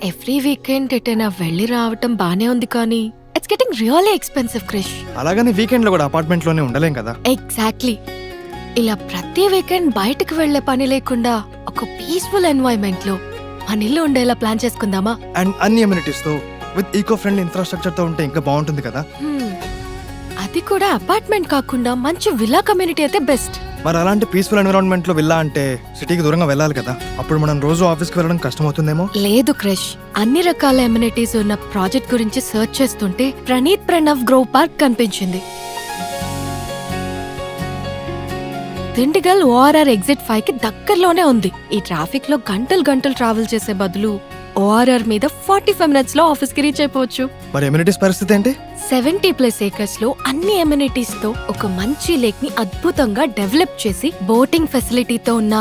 Every weekend ఎటైనా వెళ్ళి రావటం బానే ఉంది కానీ it's getting really expensive Krish. అలాగని వీకెండ్ లో కూడా అపార్ట్మెంట్ లోనే ఉండలేం కదా. ఎగ్జాక్ట్లీ. ఇలా ప్రతి వీకెండ్ బయటకు వెళ్లే పని లేకుండా ఒక పీస్ఫుల్ ఎన్వైరన్మెంట్ లో మన ఇల్లు ఉండేలా ప్లాన్ చేసుకుందామా? అండ్ అన్ని అమ్యూనిటీస్ తో విత్ ఈకో ఫ్రెండ్లీ ఇన్ఫ్రాస్ట్రక్చర్ తో ఉంటే ఇంకా బాగుంటుంది కదా. అది కూడా అపార్ట్మెంట్ కాకుండా మంచి విల్లా కమ్యూనిటీ అయితే బెస్ట్. మరి అలాంటి పీస్ఫుల్ ఎన్విరాన్మెంట్ లో వెళ్ళా అంటే సిటీకి దూరంగా వెళ్ళాలి కదా. అప్పుడు మనం రోజు ఆఫీస్కి వెళ్ళడం కష్టం అవుతుందేమో. లేదు క్రిష్, అన్ని రకాల ఎమ్యూనిటీస్ ఉన్న ప్రాజెక్ట్ గురించి సర్చ్ చేస్తుంటే ప్రణీత్ ప్రణవ్ గ్రోవ్ పార్క్ కనిపించింది. దిండిగల్ ఓఆర్ఆర్ ఎగ్జిట్ 5 కి దగ్గరలోనే ఉంది. ఈ ట్రాఫిక్ లో గంటలు ట్రావెల్ చేసే బదులు ఓఆర్ఆర్ మీద 45 minutes లో ఆఫీస్ కి రీచ్ అయిపోవచ్చు. మరి ఎమ్యూనిటీస్ పరిస్థితి ఏంటి? 70+ acres లో అన్ని ఎమ్యూనిటీస్ తో ఒక మంచి లేక్ ని అద్భుతంగా డెవలప్ చేసి బోటింగ్ ఫెసిలిటీతో ఉన్న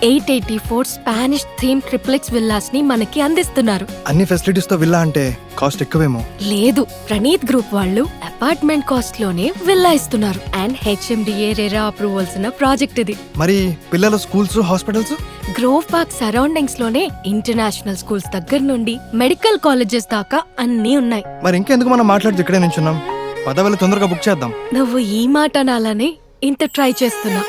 884 స్పానిష్ థీమ్ ట్రిప్లెక్స్ విల్లాస్ ని మనకి అందిస్తున్నారు. అన్ని ఫెసిలిటీస్ తో విల్లా అంటే కాస్ట్ ఎక్కువేమో. లేదు, ప్రణీత్ గ్రూప్ వాళ్ళు అపార్ట్మెంట్ కాస్ట్ లోనే విల్లా ఇస్తున్నారు. అండ్ HMDA రెరా అప్రూవల్స్ ఉన్న ప్రాజెక్ట్ ఇది. మరి పిల్లల schools, hospitals? Grove park surroundings లోనే ఇంటర్నేషనల్ స్కూల్స్ దగ్గర నుండి మెడికల్ కాలేజెస్ దాకా అన్ని ఉన్నాయి. మరి ఇంకెందుకు మనం మాట్లాడి ఇక్కడే నించున్నాం? పదవులు తొందరగా బుక్ చేద్దాం. నువ్వు ఈ మాట అనాలని ఇంత ట్రై చేస్తున్నా.